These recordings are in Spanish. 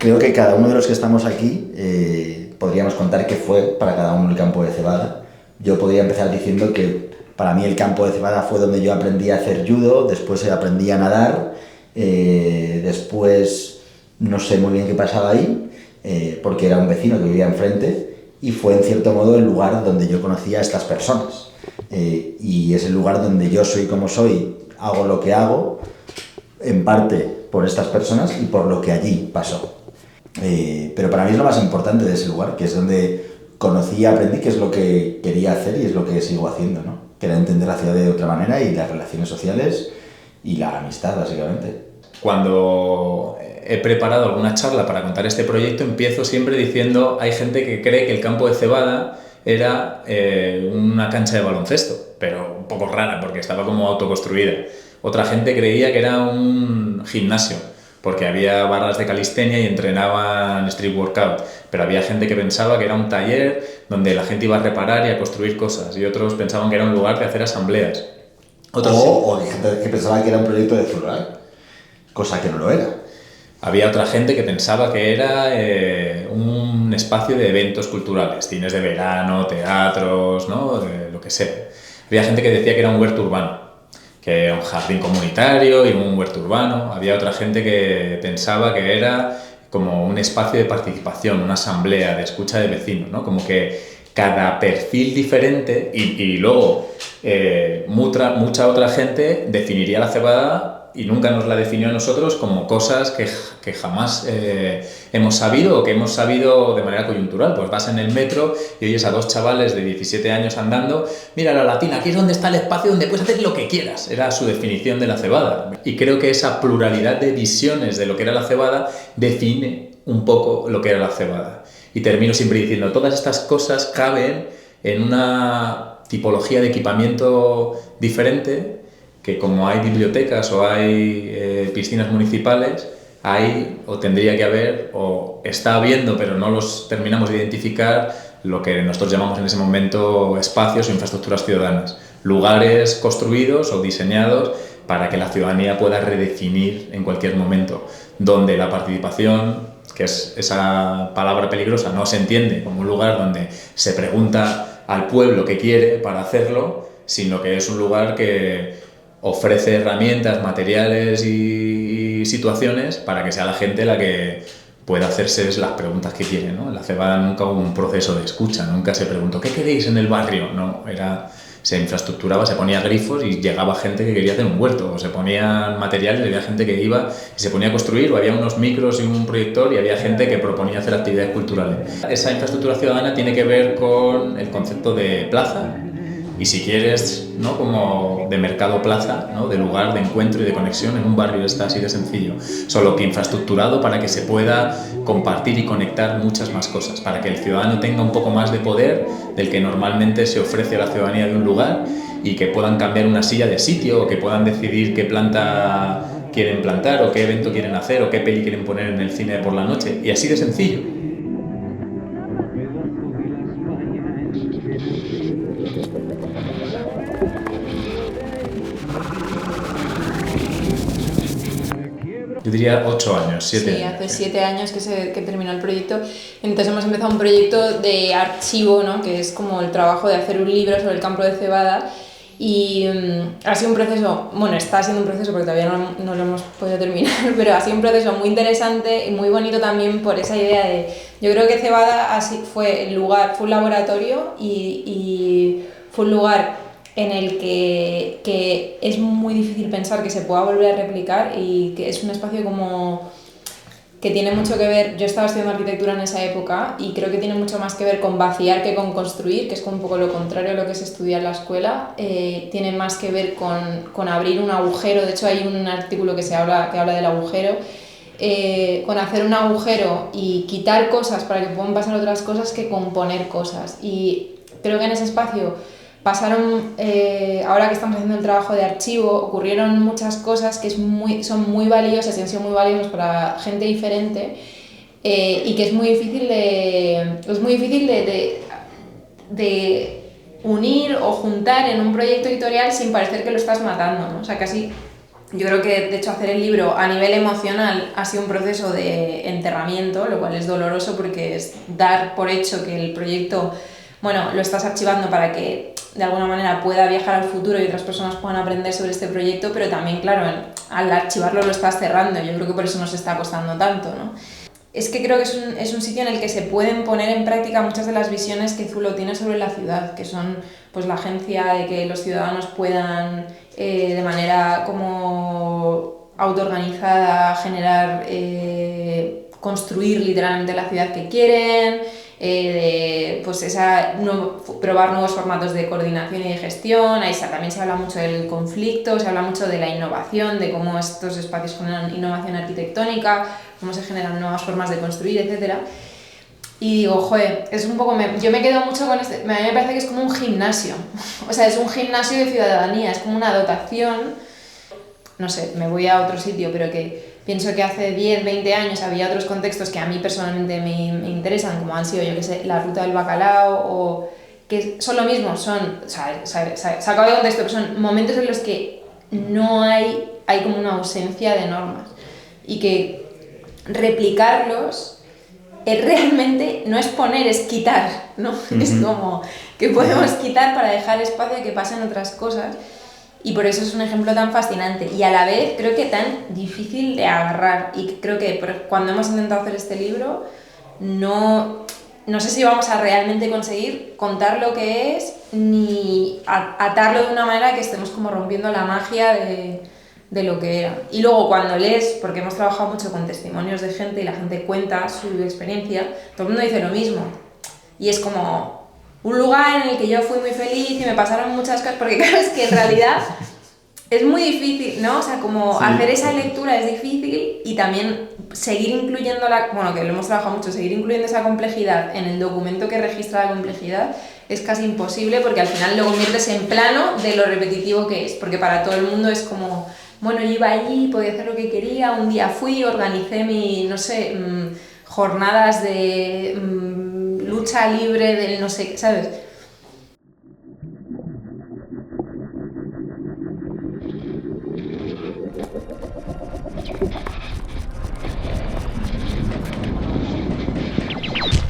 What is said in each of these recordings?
Creo que cada uno de los que estamos aquí podríamos contar qué fue para cada uno el campo de Cebada. Yo podría empezar diciendo que para mí el campo de Cebada fue donde yo aprendí a hacer judo, después aprendí a nadar, después no sé muy bien qué pasaba ahí, porque era un vecino que vivía enfrente y fue en cierto modo el lugar donde yo conocía a estas personas. Y es el lugar donde yo soy como soy, hago lo que hago, en parte por estas personas y por lo que allí pasó. Pero para mí es lo más importante de ese lugar, que es donde conocí y aprendí qué es lo que quería hacer y es lo que sigo haciendo, ¿no? Que era entender la ciudad de otra manera y las relaciones sociales y la amistad, básicamente. Cuando he preparado alguna charla para contar este proyecto, empiezo siempre diciendo: hay gente que cree que el campo de Cebada era una cancha de baloncesto, pero un poco rara porque estaba como autoconstruida. Otra gente creía que era un gimnasio, porque había barras de calistenia y entrenaban street workout, pero había gente que pensaba que era un taller donde la gente iba a reparar y a construir cosas, y otros pensaban que era un lugar de hacer asambleas. O gente que pensaba que era un proyecto de rural, cosa que no lo era. Había otra gente que pensaba que era un espacio de eventos culturales, cines de verano, teatros, ¿no? Lo que sea. Había gente que decía que era un huerto urbano, que era un jardín comunitario y un huerto urbano. Había otra gente que pensaba que era como un espacio de participación, una asamblea, de escucha de vecinos, ¿no? Como que cada perfil diferente y luego mucha otra gente definiría la Cebada, y nunca nos la definió a nosotros, como cosas que jamás hemos sabido, o que hemos sabido de manera coyuntural. Pues vas en el metro y oyes a dos chavales de 17 años andando: mira la Latina, aquí es donde está el espacio donde puedes hacer lo que quieras. Era su definición de la Cebada. Y creo que esa pluralidad de visiones de lo que era la Cebada define un poco lo que era la Cebada. Y termino siempre diciendo: todas estas cosas caben en una tipología de equipamiento diferente, que como hay bibliotecas o hay piscinas municipales, hay o tendría que haber o está habiendo, pero no los terminamos de identificar, lo que nosotros llamamos en ese momento espacios o infraestructuras ciudadanas, lugares construidos o diseñados para que la ciudadanía pueda redefinir en cualquier momento, donde la participación, que es esa palabra peligrosa, no se entiende como un lugar donde se pregunta al pueblo qué quiere para hacerlo, sino que es un lugar que ofrece herramientas, materiales y situaciones para que sea la gente la que pueda hacerse las preguntas que quiere, ¿no? En la Cebada nunca hubo un proceso de escucha, nunca se preguntó ¿qué queréis en el barrio? No, se infraestructuraba, se ponía grifos y llegaba gente que quería hacer un huerto, o se ponían materiales y había gente que iba y se ponía a construir, o había unos micros y un proyector y había gente que proponía hacer actividades culturales. Esa infraestructura ciudadana tiene que ver con el concepto de plaza, y si quieres, ¿no? Como de mercado plaza, ¿no? De lugar de encuentro y de conexión. En un barrio está así de sencillo, solo que infraestructurado para que se pueda compartir y conectar muchas más cosas, para que el ciudadano tenga un poco más de poder del que normalmente se ofrece a la ciudadanía de un lugar, y que puedan cambiar una silla de sitio, o que puedan decidir qué planta quieren plantar, o qué evento quieren hacer, o qué peli quieren poner en el cine por la noche, y así de sencillo. Yo diría 8 años, 7 años. Sí, hace 7 años que terminó el proyecto. Entonces hemos empezado un proyecto de archivo, ¿no? Que es como el trabajo de hacer un libro sobre el campo de Cebada. Y ha sido un proceso, bueno, está siendo un proceso porque todavía no lo hemos podido terminar, pero ha sido un proceso muy interesante y muy bonito también por esa idea de... Yo creo que Cebada fue el lugar, fue un laboratorio y fue un lugar en el que es muy difícil pensar que se pueda volver a replicar, y que es un espacio como que tiene mucho que ver. Yo estaba estudiando arquitectura en esa época y creo que tiene mucho más que ver con vaciar que con construir, que es como un poco lo contrario a lo que se estudia en la escuela. Tiene más que ver con abrir un agujero. De hecho hay un artículo que habla del agujero, con hacer un agujero y quitar cosas para que puedan pasar otras cosas, que componer cosas. Y creo que en ese espacio pasaron, ahora que estamos haciendo el trabajo de archivo, ocurrieron muchas cosas que son muy valiosas y han sido muy valiosas para gente diferente, y que es muy difícil de unir o juntar en un proyecto editorial sin parecer que lo estás matando, ¿no? O sea, casi yo creo que de hecho hacer el libro a nivel emocional ha sido un proceso de enterramiento, lo cual es doloroso porque es dar por hecho que el proyecto, bueno, lo estás archivando para que de alguna manera pueda viajar al futuro y otras personas puedan aprender sobre este proyecto, pero también, claro, al archivarlo lo estás cerrando. Yo creo que por eso nos está costando tanto, ¿no? Es que creo que es un sitio en el que se pueden poner en práctica muchas de las visiones que Zulo tiene sobre la ciudad, que son pues la agencia de que los ciudadanos puedan de manera como autoorganizada generar, construir literalmente la ciudad que quieren, pues probar nuevos formatos de coordinación y de gestión. Ahí también se habla mucho del conflicto, se habla mucho de la innovación, de cómo estos espacios generan innovación arquitectónica, cómo se generan nuevas formas de construir, etc. Y digo, joder, es un poco... yo me quedo mucho con este... A mí me parece que es como un gimnasio. O sea, es un gimnasio de ciudadanía, es como una dotación... No sé, me voy a otro sitio, pero que pienso que hace 10, 20 años había otros contextos que a mí personalmente me interesan, como han sido, yo que sé, la ruta del bacalao, o que son lo mismo, son... O sea, sacado de contexto, pero son momentos en los que no hay como una ausencia de normas. Y que replicarlos... realmente no es poner, es quitar, ¿no? Uh-huh. Es como que podemos quitar para dejar espacio a que pasen otras cosas, y por eso es un ejemplo tan fascinante y a la vez creo que tan difícil de agarrar. Y creo que cuando hemos intentado hacer este libro no sé si vamos a realmente conseguir contar lo que es ni atarlo de una manera que estemos como rompiendo la magia de lo que era. Y luego cuando lees, porque hemos trabajado mucho con testimonios de gente y la gente cuenta su experiencia, todo el mundo dice lo mismo. Y es como un lugar en el que yo fui muy feliz y me pasaron muchas cosas, porque claro, es que en realidad es muy difícil, ¿no? O sea, como sí, hacer esa lectura es difícil, y también seguir incluyendo que lo hemos trabajado mucho, seguir incluyendo esa complejidad en el documento que registra la complejidad es casi imposible, porque al final lo conviertes en plano de lo repetitivo que es, porque para todo el mundo es como... Bueno, yo iba allí, podía hacer lo que quería, un día fui, organicé jornadas de lucha libre del no sé qué, ¿sabes?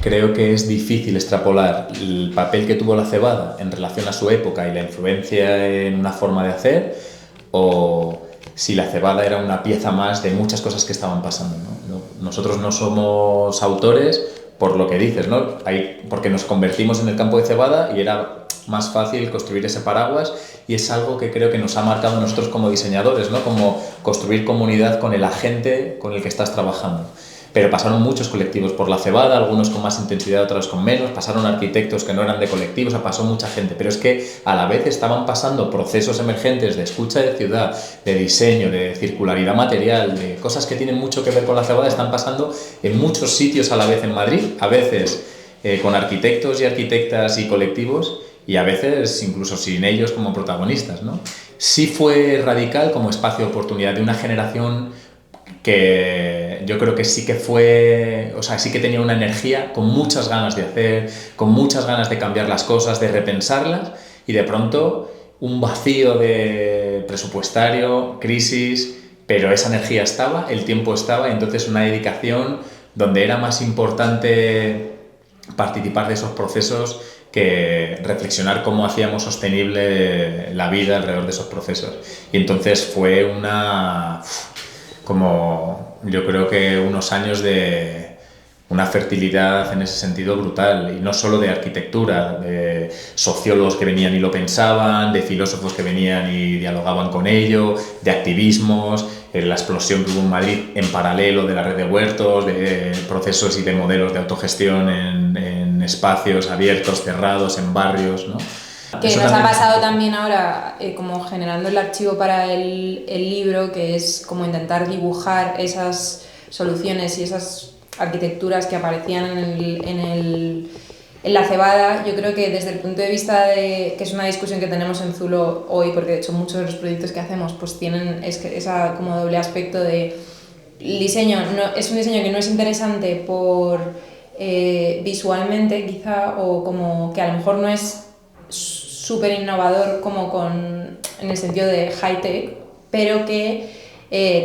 Creo que es difícil extrapolar el papel que tuvo la cebada en relación a su época y la influencia en una forma de hacer, o si la cebada era una pieza más de muchas cosas que estaban pasando, ¿no? Nosotros no somos autores por lo que dices, ¿no? Porque nos convertimos en el campo de cebada y era más fácil construir ese paraguas, y es algo que creo que nos ha marcado a nosotros como diseñadores, ¿no? Como construir comunidad con el agente con el que estás trabajando. Pero pasaron muchos colectivos por la cebada, algunos con más intensidad, otros con menos, pasaron arquitectos que no eran de colectivos, pasó mucha gente, pero es que a la vez estaban pasando procesos emergentes de escucha de ciudad, de diseño, de circularidad material, de cosas que tienen mucho que ver con la cebada, están pasando en muchos sitios a la vez en Madrid, a veces con arquitectos y arquitectas y colectivos, y a veces incluso sin ellos como protagonistas, ¿no? Sí fue radical como espacio de oportunidad de una generación que yo creo que sí que fue, o sea, sí que tenía una energía, con muchas ganas de hacer, con muchas ganas de cambiar las cosas, de repensarlas, y de pronto un vacío de presupuestario, crisis, pero esa energía estaba, el tiempo estaba, y entonces una dedicación donde era más importante participar de esos procesos que reflexionar cómo hacíamos sostenible la vida alrededor de esos procesos. Y entonces fue como yo creo que unos años de una fertilidad en ese sentido brutal, y no solo de arquitectura, de sociólogos que venían y lo pensaban, de filósofos que venían y dialogaban con ello, de activismos, la explosión que hubo en Madrid en paralelo de la red de huertos, de procesos y de modelos de autogestión en espacios abiertos, cerrados, en barrios, ¿no? Que nos ha pasado también ahora, como generando el archivo para el libro, que es como intentar dibujar esas soluciones y esas arquitecturas que aparecían en la cebada. Yo creo que desde el punto de vista que es una discusión que tenemos en Zulo hoy, porque de hecho muchos de los proyectos que hacemos pues tienen esa como doble aspecto de el diseño. Es un diseño que no es interesante por visualmente quizá, o como que a lo mejor no es súper innovador como en el sentido de high-tech, pero que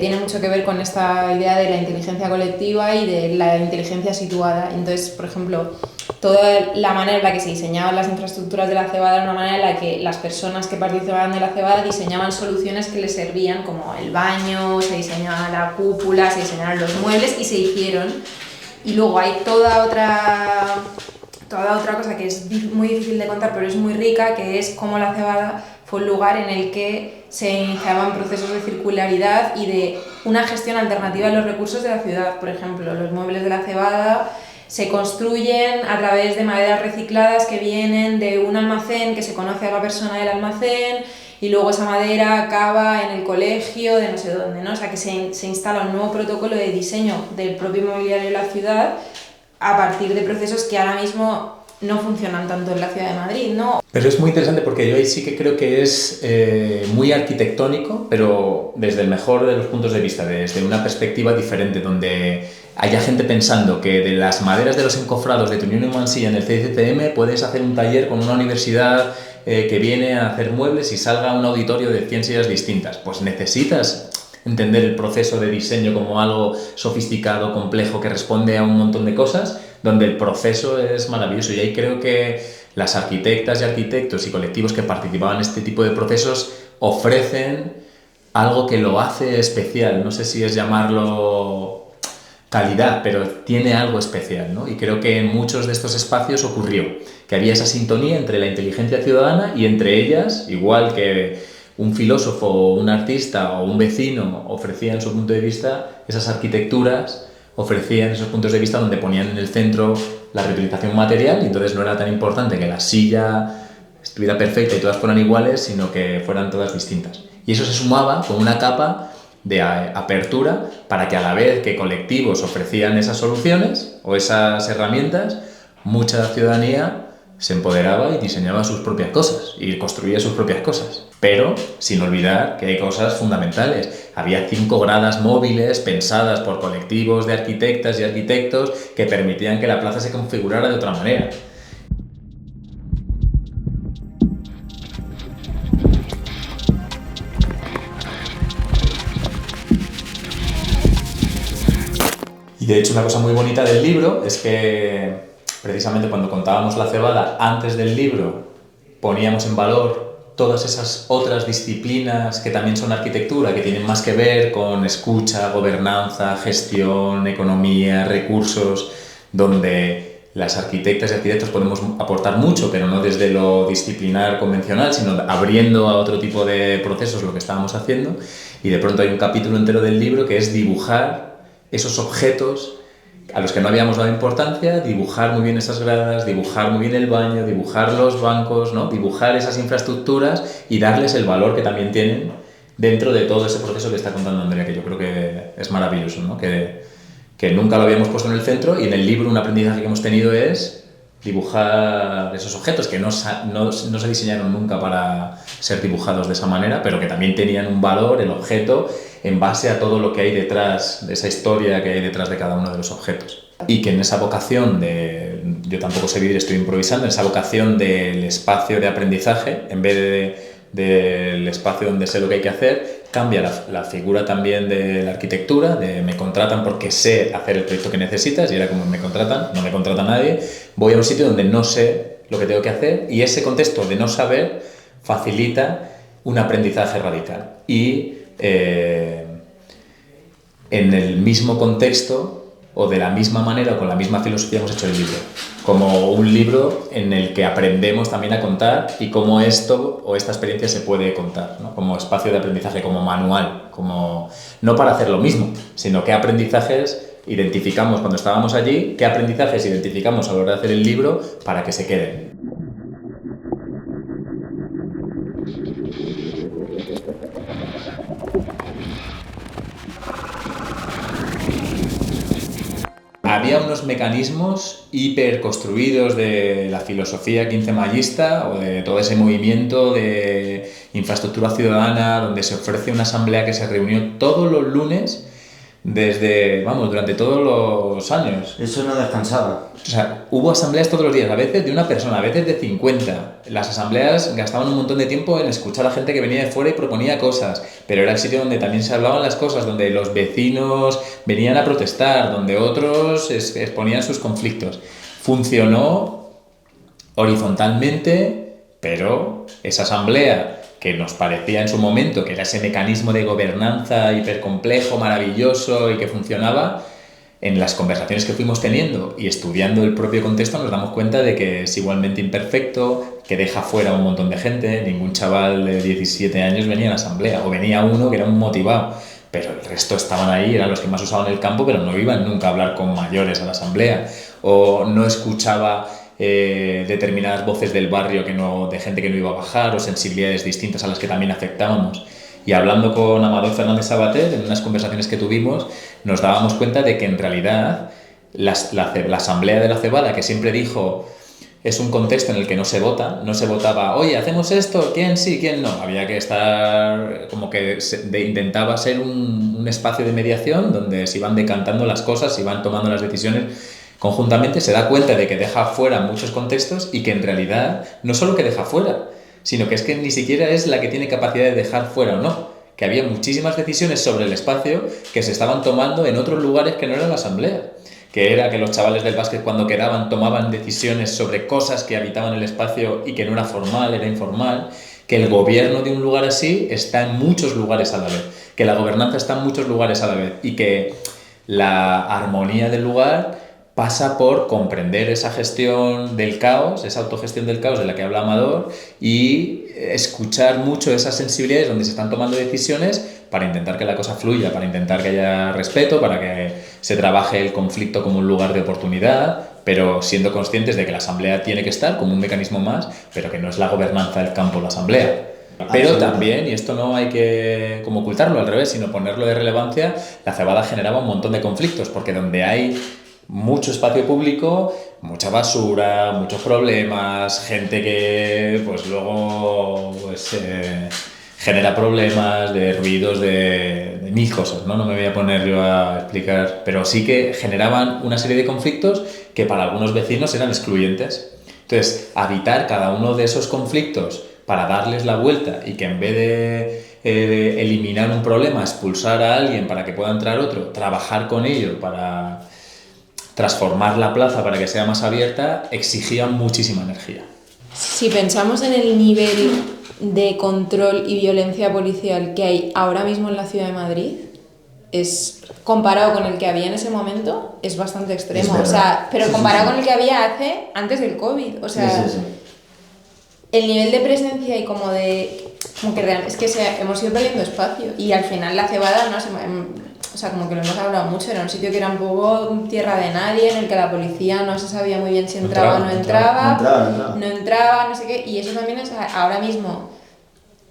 tiene mucho que ver con esta idea de la inteligencia colectiva y de la inteligencia situada. Entonces, por ejemplo, toda la manera en la que se diseñaban las infraestructuras de la cebada era una manera en la que las personas que participaban de la cebada diseñaban soluciones que les servían, como el baño, se diseñaba la cúpula, se diseñaron los muebles y se hicieron. Y luego hay toda otra cosa que es muy difícil de contar, pero es muy rica, que es cómo la cebada fue un lugar en el que se iniciaban procesos de circularidad y de una gestión alternativa de los recursos de la ciudad. Por ejemplo, los muebles de la cebada se construyen a través de maderas recicladas que vienen de un almacén que se conoce a la persona del almacén, y luego esa madera acaba en el colegio de no sé dónde, ¿no? O sea, que se instala un nuevo protocolo de diseño del propio mobiliario de la ciudad a partir de procesos que ahora mismo no funcionan tanto en la ciudad de Madrid, ¿no? Pero es muy interesante porque yo ahí sí que creo que es muy arquitectónico, pero desde el mejor de los puntos de vista, desde una perspectiva diferente, donde haya gente pensando que de las maderas de los encofrados de Tuñón y Mansilla en el CICCM puedes hacer un taller con una universidad que viene a hacer muebles y salga un auditorio de 100 sillas distintas. Pues necesitas entender el proceso de diseño como algo sofisticado, complejo, que responde a un montón de cosas, donde el proceso es maravilloso. Y ahí creo que las arquitectas y arquitectos y colectivos que participaban en este tipo de procesos ofrecen algo que lo hace especial. No sé si es llamarlo calidad, pero tiene algo especial, ¿no? Y creo que en muchos de estos espacios ocurrió que había esa sintonía entre la inteligencia ciudadana y entre ellas, igual que un filósofo o un artista o un vecino ofrecían su punto de vista, esas arquitecturas ofrecían esos puntos de vista donde ponían en el centro la representación material, y entonces no era tan importante que la silla estuviera perfecta y todas fueran iguales, sino que fueran todas distintas. Y eso se sumaba con una capa de apertura para que, a la vez que colectivos ofrecían esas soluciones o esas herramientas, mucha ciudadanía se empoderaba y diseñaba sus propias cosas y construía sus propias cosas. Pero sin olvidar que hay cosas fundamentales. Había 5 gradas móviles pensadas por colectivos de arquitectas y arquitectos que permitían que la plaza se configurara de otra manera. Y de hecho, una cosa muy bonita del libro es que precisamente cuando contábamos la cebada antes del libro poníamos en valor todas esas otras disciplinas que también son arquitectura, que tienen más que ver con escucha, gobernanza, gestión, economía, recursos, donde las arquitectas y arquitectos podemos aportar mucho, pero no desde lo disciplinar convencional, sino abriendo a otro tipo de procesos lo que estábamos haciendo. Y de pronto hay un capítulo entero del libro que es dibujar esos objetos a los que no habíamos dado importancia, dibujar muy bien esas gradas, dibujar muy bien el baño, dibujar los bancos, ¿no? Dibujar esas infraestructuras y darles el valor que también tienen dentro de todo ese proceso que está contando Andrea, que yo creo que es maravilloso, ¿no? Que nunca lo habíamos puesto en el centro, y en el libro un aprendizaje que hemos tenido es dibujar esos objetos que no se diseñaron nunca para ser dibujados de esa manera, pero que también tenían un valor, el objeto, en base a todo lo que hay detrás, de esa historia que hay detrás de cada uno de los objetos. Y que en esa vocación yo tampoco sé vivir, estoy improvisando, en esa vocación del espacio de aprendizaje, en vez del espacio donde sé lo que hay que hacer, cambia la figura también de la arquitectura, de me contratan porque sé hacer el proyecto que necesitas, y era como me contratan, no me contrata nadie, voy a un sitio donde no sé lo que tengo que hacer, y ese contexto de no saber facilita un aprendizaje radical. Y en el mismo contexto o de la misma manera o con la misma filosofía hemos hecho el libro, como un libro en el que aprendemos también a contar y cómo esto o esta experiencia se puede contar, ¿no? Como espacio de aprendizaje, como manual, como no para hacer lo mismo, sino qué aprendizajes identificamos cuando estábamos allí, qué aprendizajes identificamos a la hora de hacer el libro para que se queden. Había unos mecanismos hiperconstruidos de la filosofía quincemayista o de todo ese movimiento de infraestructura ciudadana, donde se ofrece una asamblea que se reunió todos los lunes durante todos los años. Eso no descansaba. O sea, hubo asambleas todos los días, a veces de una persona, a veces de 50. Las asambleas gastaban un montón de tiempo en escuchar a gente que venía de fuera y proponía cosas, pero era el sitio donde también se hablaban las cosas, donde los vecinos venían a protestar, donde otros exponían sus conflictos. Funcionó horizontalmente, pero esa asamblea que nos parecía en su momento que era ese mecanismo de gobernanza hipercomplejo, maravilloso y que funcionaba, en las conversaciones que fuimos teniendo y estudiando el propio contexto nos damos cuenta de que es igualmente imperfecto, que deja fuera a un montón de gente. Ningún chaval de 17 años venía a la asamblea, o venía uno que era un motivado, pero el resto estaban ahí, eran los que más usaban el campo, pero no iban nunca a hablar con mayores a la asamblea, o no escuchaba determinadas voces del barrio de gente que no iba a bajar, o sensibilidades distintas a las que también afectábamos. Y hablando con Amador Fernández Sabater, en unas conversaciones que tuvimos, nos dábamos cuenta de que en realidad la asamblea de la Cebada, que siempre dijo es un contexto en el que no se votaba, oye, hacemos esto, quién sí, quién no, había que estar como que intentaba ser un espacio de mediación donde se iban decantando las cosas, se iban tomando las decisiones conjuntamente. Se da cuenta de que deja fuera muchos contextos y que en realidad no solo que deja fuera, sino que es que ni siquiera es la que tiene capacidad de dejar fuera o no, que había muchísimas decisiones sobre el espacio que se estaban tomando en otros lugares que no era la asamblea, que era que los chavales del básquet cuando quedaban tomaban decisiones sobre cosas que habitaban el espacio y que no era formal, era informal, que el gobierno de un lugar así está en muchos lugares a la vez, que la gobernanza está en muchos lugares a la vez y que la armonía del lugar pasa por comprender esa gestión del caos, esa autogestión del caos de la que habla Amador, y escuchar mucho esas sensibilidades donde se están tomando decisiones para intentar que la cosa fluya, para intentar que haya respeto, para que se trabaje el conflicto como un lugar de oportunidad, pero siendo conscientes de que la asamblea tiene que estar como un mecanismo más, pero que no es la gobernanza del campo la asamblea. Pero también, y esto no hay que como ocultarlo, al revés, sino ponerlo de relevancia, la Cebada generaba un montón de conflictos, porque donde hay mucho espacio público, mucha basura, muchos problemas, gente que pues luego genera problemas de ruidos de mil cosas, ¿no? No me voy a poner yo a explicar, pero sí que generaban una serie de conflictos que para algunos vecinos eran excluyentes. Entonces, habitar cada uno de esos conflictos para darles la vuelta y que en vez de eliminar un problema, expulsar a alguien para que pueda entrar otro, trabajar con ello para transformar la plaza para que sea más abierta, exigía muchísima energía. Si pensamos en el nivel de control y violencia policial que hay ahora mismo en la ciudad de Madrid, es comparado con el que había en ese momento, es bastante extremo. O sea, pero comparado con el que había antes del COVID. O sea, el nivel de presencia y como que es que hemos ido perdiendo espacio. Y al final la Cebada o sea, como que lo hemos hablado mucho, era un sitio que era un poco tierra de nadie, en el que la policía no se sabía muy bien si entraba o no entraba, no sé qué, y eso también es ahora mismo.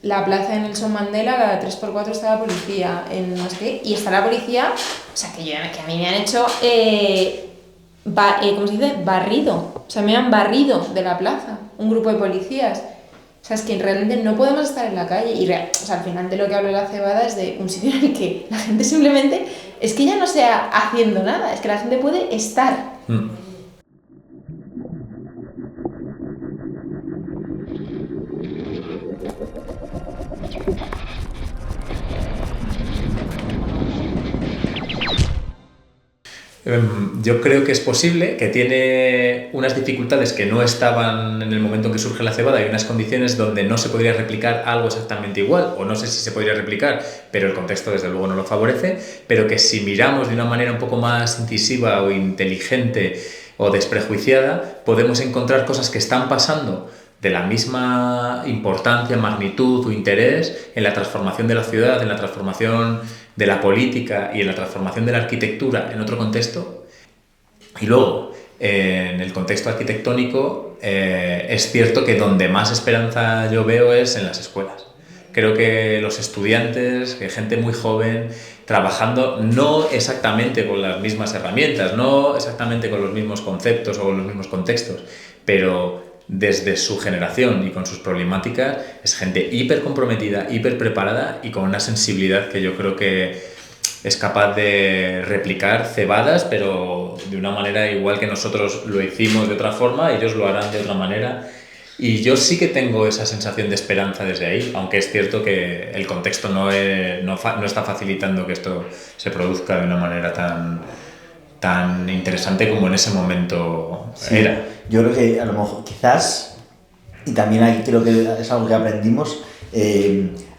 La plaza de Nelson Mandela, cada 3x4 está la policía, en no sé qué, y está la policía, o sea, que a mí me han hecho, ¿cómo se dice? Barrido, o sea, me han barrido de la plaza, un grupo de policías. O sea, es que realmente no podemos estar en la calle y o sea, al final de lo que habla la Cebada es de un sitio en el que la gente simplemente, es que ya no sea haciendo nada, es que la gente puede estar. Yo creo que es posible, que tiene unas dificultades que no estaban en el momento en que surge la Cebada y unas condiciones donde no se podría replicar algo exactamente igual, o no sé si se podría replicar, pero el contexto desde luego no lo favorece, pero que si miramos de una manera un poco más incisiva o inteligente o desprejuiciada, podemos encontrar cosas que están pasando de la misma importancia, magnitud o interés en la transformación de la ciudad, en la transformación de la política y en la transformación de la arquitectura en otro contexto. Y luego, en el contexto arquitectónico, es cierto que donde más esperanza yo veo es en las escuelas. Creo que los estudiantes, que gente muy joven, trabajando no exactamente con las mismas herramientas, no exactamente con los mismos conceptos o con los mismos contextos, pero desde su generación y con sus problemáticas, es gente hiper comprometida, hiper preparada y con una sensibilidad que yo creo que es capaz de replicar cebadas, pero de una manera igual que nosotros lo hicimos de otra forma, ellos lo harán de otra manera. Y yo sí que tengo esa sensación de esperanza desde ahí, aunque es cierto que el contexto no está facilitando que esto se produzca de una manera tan interesante como en ese momento era. Yo creo que a lo mejor quizás, y también aquí creo que es algo que aprendimos,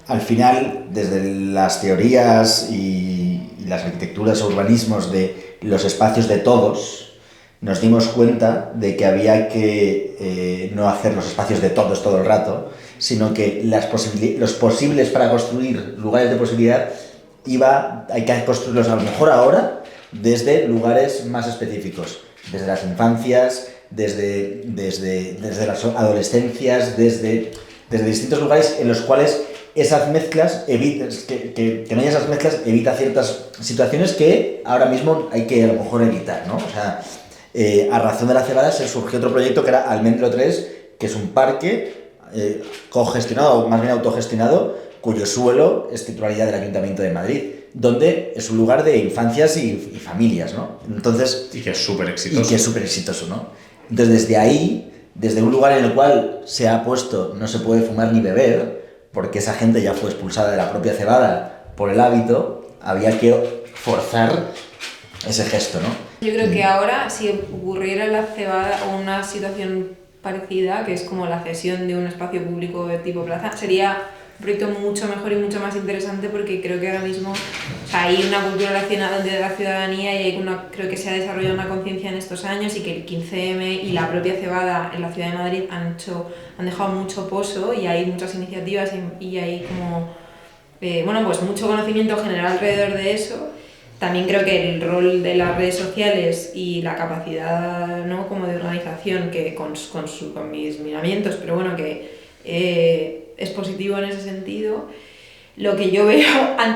al final desde las teorías y las arquitecturas o urbanismos de los espacios de todos, nos dimos cuenta de que había que no hacer los espacios de todos todo el rato, sino que los posibles para construir lugares de posibilidad hay que construirlos a lo mejor ahora desde lugares más específicos, desde las infancias, desde las adolescencias, desde distintos lugares en los cuales esas mezclas que no haya esas mezclas evita ciertas situaciones que ahora mismo hay que a lo mejor evitar, ¿no? O sea, a razón de la cebada se surgió otro proyecto que era Almendro 3, que es un parque cogestionado, o más bien autogestionado, cuyo suelo es titularidad del Ayuntamiento de Madrid, donde es un lugar de infancias y familias, ¿no? Entonces, y que es súper exitoso. ¿no? Entonces, desde ahí, desde un lugar en el cual se ha puesto no se puede fumar ni beber, porque esa gente ya fue expulsada de la propia cebada por el hábito, había que forzar ese gesto, ¿no? Yo creo que ahora, si ocurriera en la cebada o una situación parecida, que es como la cesión de un espacio público de tipo plaza, sería un proyecto mucho mejor y mucho más interesante, porque creo que ahora mismo, o sea, hay una cultura de la ciudadanía y creo que se ha desarrollado una conciencia en estos años, y que el 15M y la propia cebada en la ciudad de Madrid han dejado mucho pozo, y hay muchas iniciativas y hay como pues mucho conocimiento general alrededor de eso. También creo que el rol de las redes sociales y la capacidad, ¿no?, como de organización, que con mis miramientos, pero bueno, que es positivo en ese sentido. Lo que yo veo,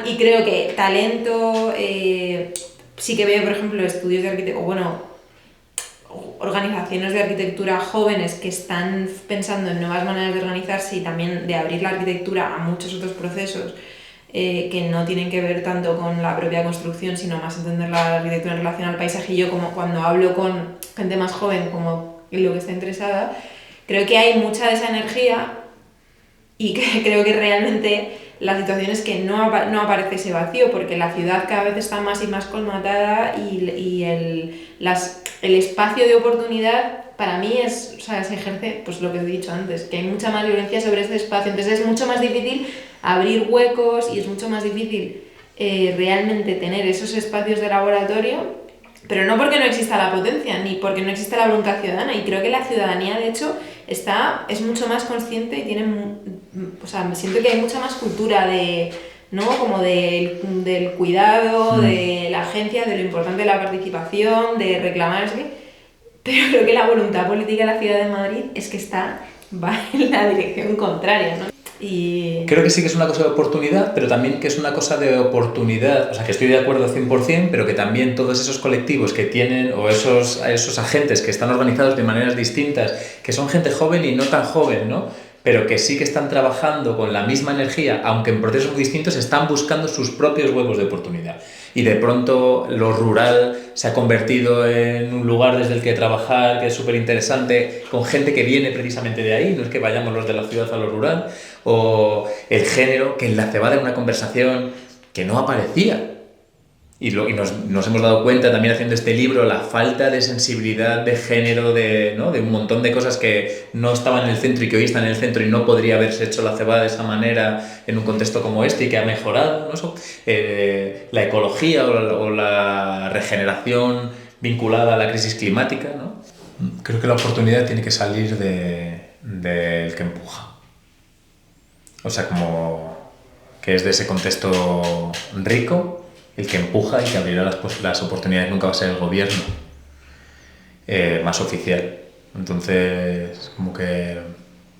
y creo que talento, sí que veo, por ejemplo, estudios de arquitectura, organizaciones de arquitectura jóvenes que están pensando en nuevas maneras de organizarse y también de abrir la arquitectura a muchos otros procesos que no tienen que ver tanto con la propia construcción, sino más entender la arquitectura en relación al paisaje. Y yo, como cuando hablo con gente más joven, como en lo que está interesada, creo que hay mucha de esa energía, y que creo que realmente la situación es que no aparece ese vacío, porque la ciudad cada vez está más y más colmatada, y el espacio de oportunidad para mí se ejerce, pues lo que he dicho antes, que hay mucha más violencia sobre ese espacio. Entonces es mucho más difícil abrir huecos, y es mucho más difícil realmente tener esos espacios de laboratorio, pero no porque no exista la potencia, ni porque no exista la voluntad ciudadana. Y creo que la ciudadanía, de hecho, es mucho más consciente y me siento que hay mucha más cultura como del cuidado, de la agencia, de lo importante de la participación, de reclamar, pero creo que la voluntad política de la ciudad de Madrid es que va en la dirección contraria, ¿no? Y creo que sí que es una cosa de oportunidad, pero también que es una cosa de oportunidad, o sea, que estoy de acuerdo 100%, pero que también todos esos colectivos que tienen, o esos agentes que están organizados de maneras distintas, que son gente joven y no tan joven, ¿no?, pero que sí que están trabajando con la misma energía, aunque en procesos muy distintos, están buscando sus propios huevos de oportunidad. Y de pronto lo rural se ha convertido en un lugar desde el que trabajar, que es súper interesante, con gente que viene precisamente de ahí, no es que vayamos los de la ciudad a lo rural, o el género, que en la cebada era una conversación que no aparecía. Y nos hemos dado cuenta también haciendo este libro, la falta de sensibilidad de género, ¿no?, de un montón de cosas que no estaban en el centro y que hoy están en el centro, y no podría haberse hecho la cebada de esa manera en un contexto como este, y que ha mejorado, ¿no? La ecología o la regeneración vinculada a la crisis climática, ¿no? Creo que la oportunidad tiene que salir del que empuja. O sea, como que es de ese contexto rico el que empuja, y que abrirá las oportunidades. Nunca va a ser el gobierno más oficial. Entonces, como que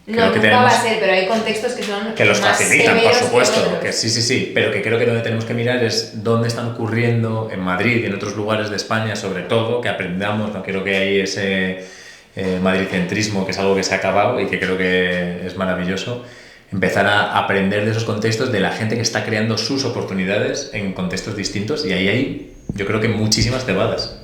creo que nunca va a ser, pero hay contextos que los más facilitan, por supuesto, que sí, pero que creo que donde tenemos que mirar es dónde están ocurriendo en Madrid y en otros lugares de España, sobre todo, que aprendamos. No creo que hay ese madricentrismo, que es algo que se ha acabado y que creo que es maravilloso, empezar a aprender de esos contextos, de la gente que está creando sus oportunidades en contextos distintos, y ahí hay, yo creo que muchísimas cebadas.